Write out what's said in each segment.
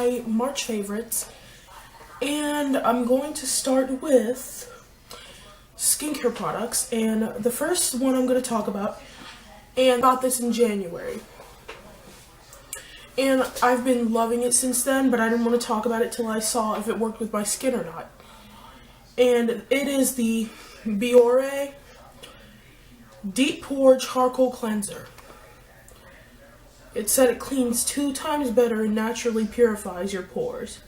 My March favorites, and I'm going to start with skincare products. And the first one I'm going to talk about, and I got this in January, and I've been loving it since then, but I didn't want to talk about it till I saw if it worked with my skin or not. And it is the Biore Deep Pore Charcoal Cleanser. It said it cleans 2 times better and naturally purifies your pores.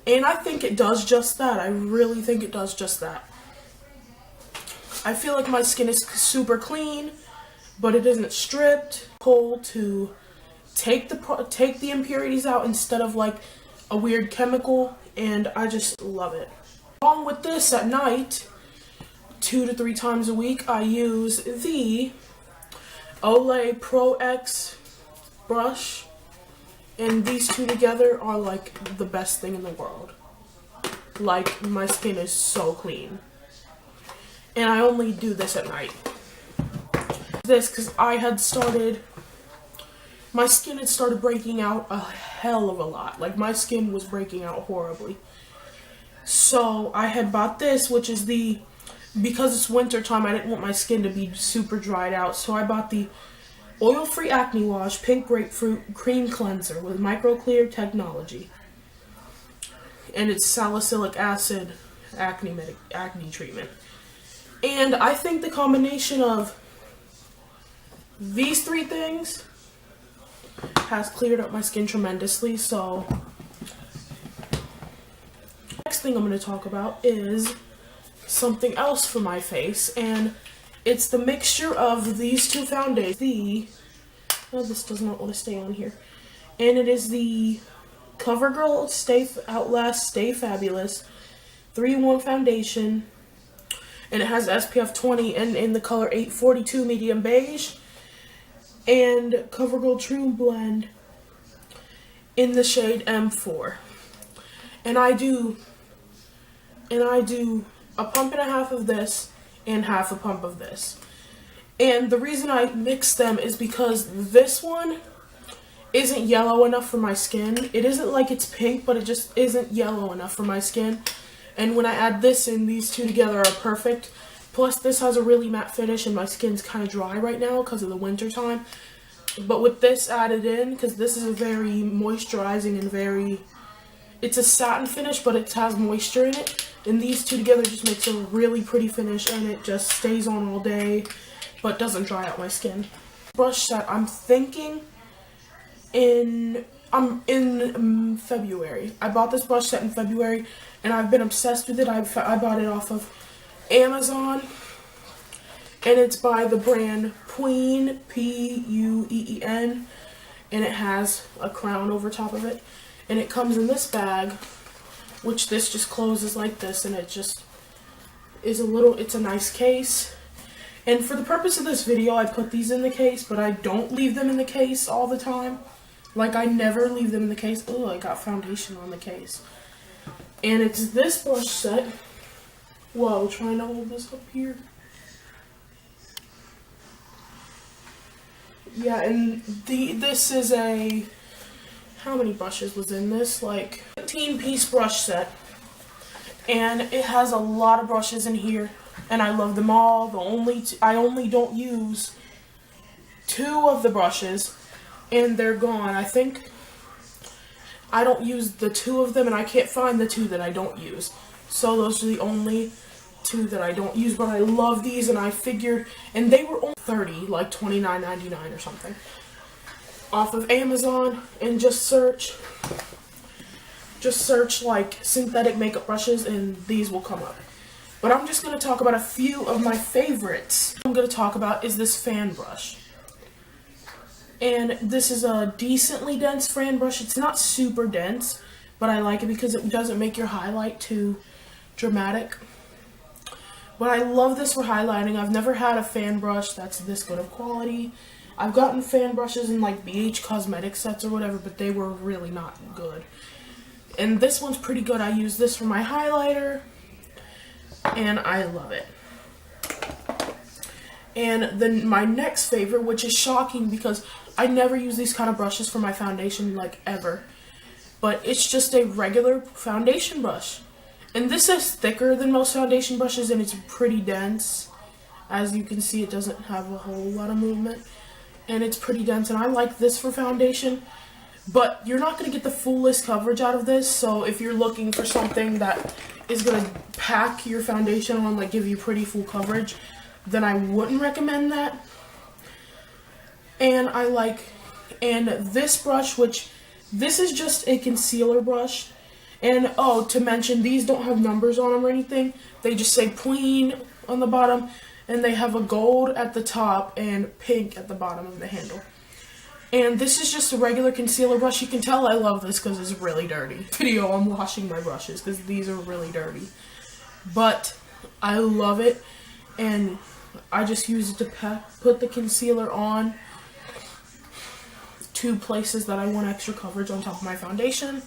And I think it does just that. I really think it does just that. I feel like my skin is super clean, but it isn't stripped. Cold to take the impurities out instead of like a weird chemical, and I just love it. Along with this, at night, 2 to 3 times a week, I use the Olay Pro X brush, and these two together are like the best thing in the world. Like, my skin is so clean, and I only do this at night. This because my skin had started breaking out a hell of a lot. Like, my skin was breaking out horribly. So I had bought this, which is because it's winter time, I didn't want my skin to be super dried out, so I bought the Oil-Free Acne Wash Pink Grapefruit Cream Cleanser with Microclear technology. And it's salicylic acid acne treatment. And I think the combination of these 3 things has cleared up my skin tremendously. So next thing I'm going to talk about is something else for my face, and it's the mixture of these 2 foundations. This does not want to stay on here. And it is the CoverGirl Outlast Stay Fabulous 3-in-1 foundation, and it has SPF 20 and in the color 842 medium beige, and CoverGirl True Blend in the shade M4. And I do a pump and a half of this and half a pump of this. And the reason I mix them is because this one isn't yellow enough for my skin. It isn't like it's pink, but it just isn't yellow enough for my skin. And when I add this in, these 2 together are perfect. Plus, this has a really matte finish, and my skin's kind of dry right now because of the winter time. But with this added in, because this is a very moisturizing and it's a satin finish, but it has moisture in it. And these 2 together just makes a really pretty finish, and it just stays on all day, but doesn't dry out my skin. Brush set, I'm thinking in February. I bought this brush set in February, and I've been obsessed with it. I bought it off of Amazon, and it's by the brand Pueen, P-U-E-E-N, and it has a crown over top of it. And it comes in this bag, which this just closes like this, and it just is it's a nice case. And for the purpose of this video, I put these in the case, but I don't leave them in the case all the time. Like, I never leave them in the case. Oh, I got foundation on the case. And it's this brush set. Whoa, trying to hold this up here. Yeah, and this is how many brushes was in this? Like 15-piece brush set. And it has a lot of brushes in here, and I love them all. I only don't use 2 of the brushes, and they're gone. I think I don't use the 2 of them, and I can't find the 2 that I don't use. So those are the only 2 that I don't use, but I love these, and I figured, and they were only $30, like $29.99 or something, off of Amazon. And just search like synthetic makeup brushes, and these will come up. But I'm just going to talk about a few of my favorites. What I'm going to talk about is this fan brush. And this is a decently dense fan brush. It's not super dense, but I like it because it doesn't make your highlight too dramatic. But I love this for highlighting. I've never had a fan brush that's this good of quality. I've gotten fan brushes in like BH Cosmetic sets or whatever, but they were really not good. And this one's pretty good. I use this for my highlighter, and I love it. And then my next favorite, which is shocking because I never use these kind of brushes for my foundation, like, ever. But it's just a regular foundation brush. And this is thicker than most foundation brushes, and it's pretty dense. As you can see, it doesn't have a whole lot of movement. And it's pretty dense, and I like this for foundation. But you're not going to get the fullest coverage out of this, so if you're looking for something that is going to pack your foundation on, like give you pretty full coverage, then I wouldn't recommend that. And this brush, which this is just a concealer brush. And oh, to mention, these don't have numbers on them or anything. They just say Queen on the bottom, and they have a gold at the top and pink at the bottom of the handle. And this is just a regular concealer brush. You can tell I love this because it's really dirty. Video, I'm washing my brushes because these are really dirty. But I love it, and I just use it to put the concealer on to places that I want extra coverage on top of my foundation.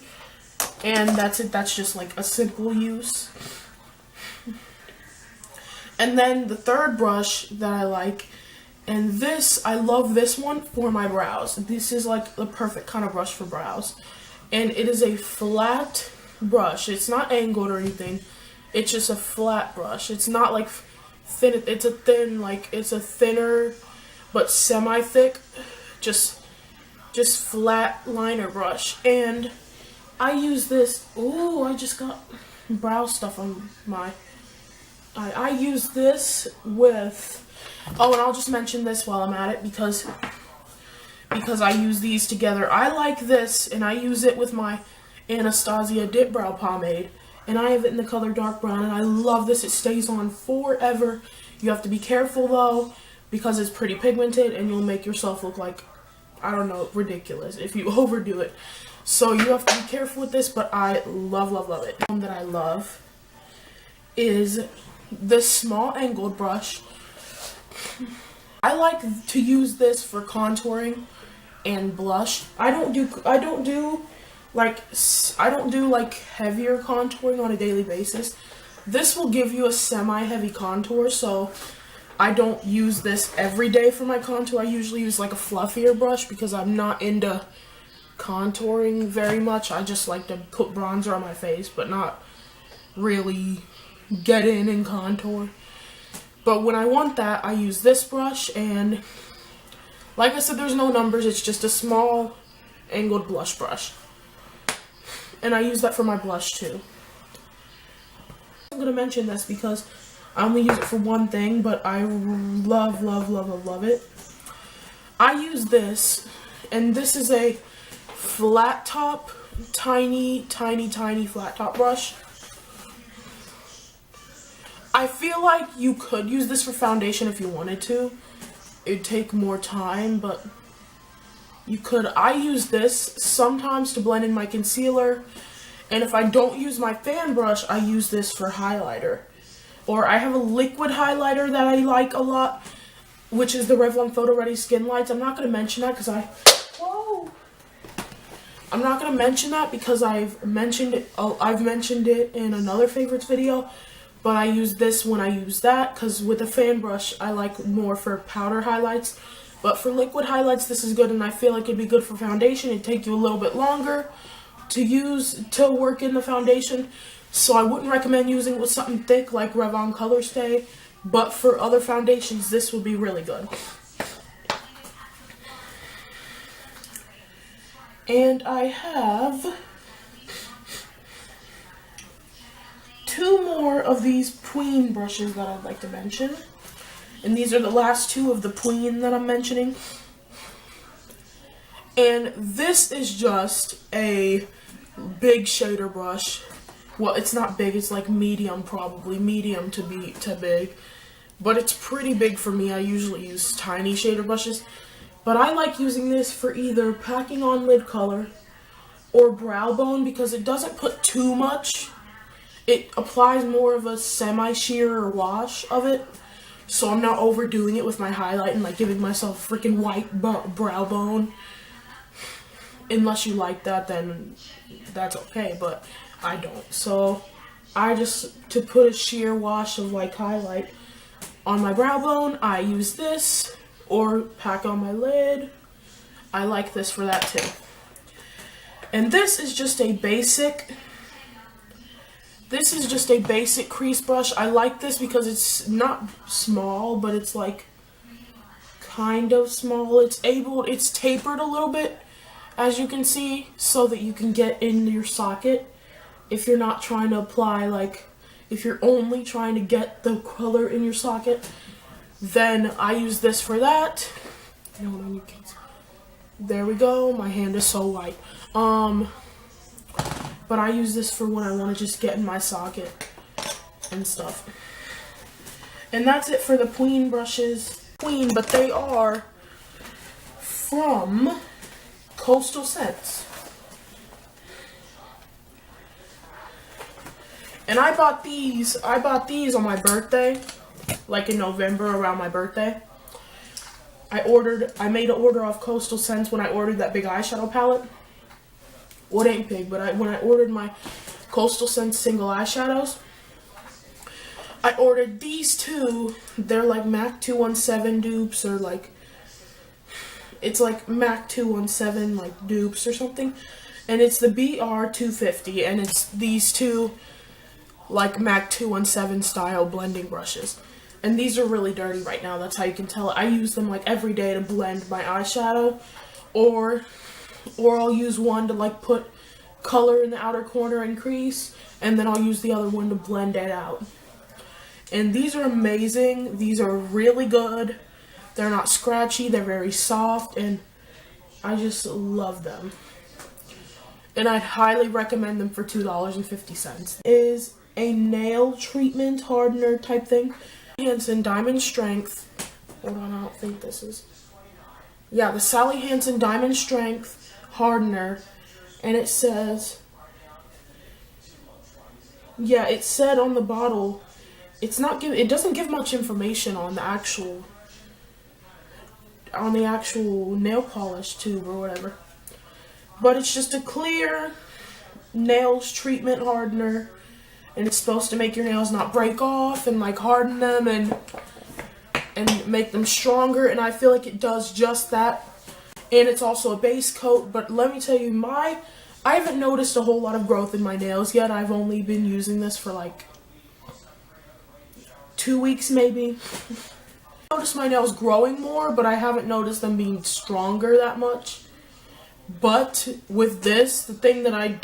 And that's it. That's just like a simple use. And then the third brush that I like, and this, I love this one for my brows. This is like the perfect kind of brush for brows. And it is a flat brush. It's not angled or anything. It's just a flat brush. It's not like thin. It's a thinner but semi-thick, just flat liner brush. And I use this. Ooh, I just got brow stuff on my. I use this with. Oh, and I'll just mention this while I'm at it because I use these together. I like this, and I use it with my Anastasia Dip Brow Pomade, and I have it in the color dark brown, and I love this. It stays on forever. You have to be careful, though, because it's pretty pigmented, and you'll make yourself look like, I don't know, ridiculous if you overdo it. So you have to be careful with this, but I love, love, love it. One that I love is this small angled brush. I like to use this for contouring and blush. I don't do like heavier contouring on a daily basis. This will give you a semi-heavy contour, so I don't use this every day for my contour. I usually use like a fluffier brush because I'm not into contouring very much. I just like to put bronzer on my face, but not really get in and contour. But when I want that, I use this brush, and like I said, there's no numbers. It's just a small angled blush brush. And I use that for my blush too. I'm going to mention this because I only use it for one thing, but I love, love, love, love, love it. I use this, and this is a flat top, tiny, tiny, tiny flat top brush. I feel like you could use this for foundation if you wanted to. It'd take more time, but you could. I use this sometimes to blend in my concealer, and if I don't use my fan brush, I use this for highlighter. Or I have a liquid highlighter that I like a lot, which is the Revlon Photo Ready Skin Lights. I'm not going to mention that because I'm not going to mention that because I've mentioned it in another favorites video. But I use this when I use that, because with a fan brush, I like more for powder highlights. But for liquid highlights, this is good, and I feel like it'd be good for foundation. It'd take you a little bit longer to work in the foundation. So I wouldn't recommend using it with something thick like Revlon Color Stay. But for other foundations, this would be really good. And I have two more of these Queen brushes that I'd like to mention. And these are the last two of the Queen that I'm mentioning. And this is just a big shader brush. Well, it's not big, it's like medium probably. Medium to big. But it's pretty big for me. I usually use tiny shader brushes. But I like using this for either packing on lid color or brow bone because it doesn't put too much. It applies more of a semi-sheer or wash of it, so I'm not overdoing it with my highlight and like giving myself freaking white brow bone. Unless you like that, then that's okay, but I don't. So I just, to put a sheer wash of like highlight on my brow bone, I use this, or pack on my lid. I like this for that too. And this is just a basic crease brush. I like this because it's not small, but it's like kind of small. It's tapered a little bit, as you can see, so that you can get in your socket if you're not trying to apply, like, if you're only trying to get the color in your socket, then I use this for that. There we go. My hand is so white. But I use this for when I want to just get in my socket and stuff. And that's it for the Queen brushes. But they are from Coastal Scents. And I bought these on my birthday, like in November around my birthday. I made an order off Coastal Scents when I ordered that big eyeshadow palette. Well, it ain't big, but when I ordered my Coastal Scents single eyeshadows, I ordered these two. They're like MAC 217 dupes, or like, it's like MAC 217 like dupes or something. And it's the BR 250, and it's these two like MAC 217 style blending brushes. And these are really dirty right now. That's how you can tell. I use them like every day to blend my eyeshadow, or I'll use one to like put color in the outer corner and crease, and then I'll use the other one to blend it out. And these are amazing. These are really good. They're not scratchy. They're very soft, and I just love them. And I'd highly recommend them for $2.50. Is a nail treatment hardener type thing. Hansen Diamond Strength. Hold on, I don't think this is. Yeah, the Sally Hansen Diamond Strength hardener, and it says, yeah, it said on the bottle, it doesn't give much information on the actual nail polish tube or whatever, but it's just a clear nails treatment hardener, and it's supposed to make your nails not break off and like harden them and make them stronger, and I feel like it does just that. And it's also a base coat, but let me tell you, I haven't noticed a whole lot of growth in my nails yet. I've only been using this for like 2 weeks maybe. I noticed my nails growing more, but I haven't noticed them being stronger that much. But with this, the thing that I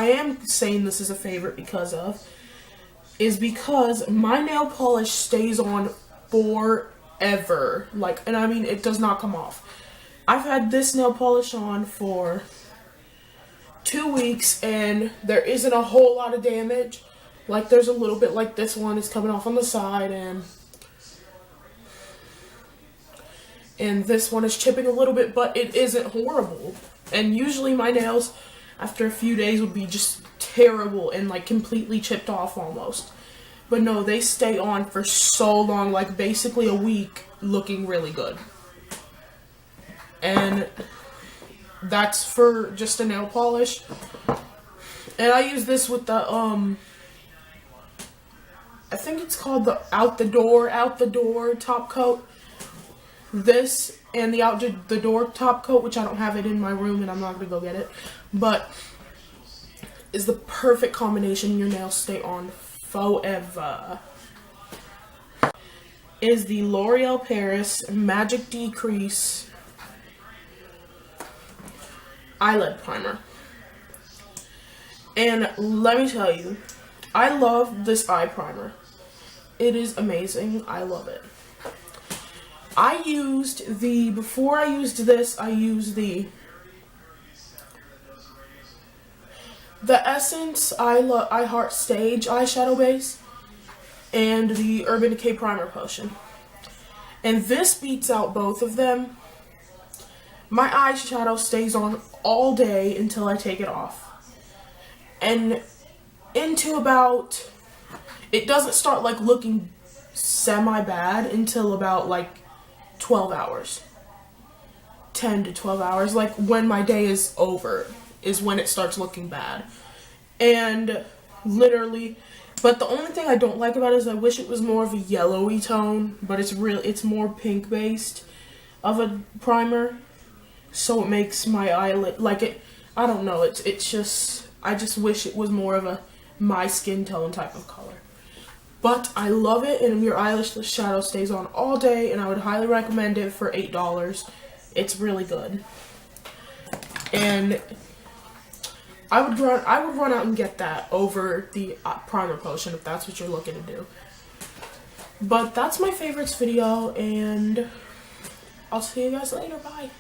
am saying this is a favorite because my nail polish stays on forever. Like, and I mean, it does not come off. I've had this nail polish on for 2 weeks, and there isn't a whole lot of damage. Like, there's a little bit, like this one is coming off on the side, and this one is chipping a little bit, but it isn't horrible. And usually my nails, after a few days, would be just terrible and like completely chipped off almost. But no, they stay on for so long, like basically a week, looking really good. And that's for just a nail polish. And I use this with the I think it's called the out the door top coat. This and the door top coat, which I don't have it in my room and I'm not gonna go get it, but is the perfect combination. Your nails stay on forever. Is the L'Oreal Paris Magic Decrease eyelid primer. And let me tell you, I love this eye primer. It is amazing. I love it. Before I used this, I used the Essence I Heart Stage eyeshadow base and the Urban Decay Primer Potion. And this beats out both of them. My eyeshadow stays on all day until I take it off. And it doesn't start like looking semi-bad until about like 12 hours. 10 to 12 hours. Like when my day is over is when it starts looking bad. And literally, but the only thing I don't like about it is I wish it was more of a yellowy tone, but it's more pink based of a primer. so it makes my eyelid, like it, I don't know, it's just, I just wish it was more of a my skin tone type of color. But I love it, and your eyelash shadow stays on all day, and I would highly recommend it for $8. It's really good. And I would run out and get that over the primer potion if that's what you're looking to do. But that's my favorites video, and I'll see you guys later. Bye.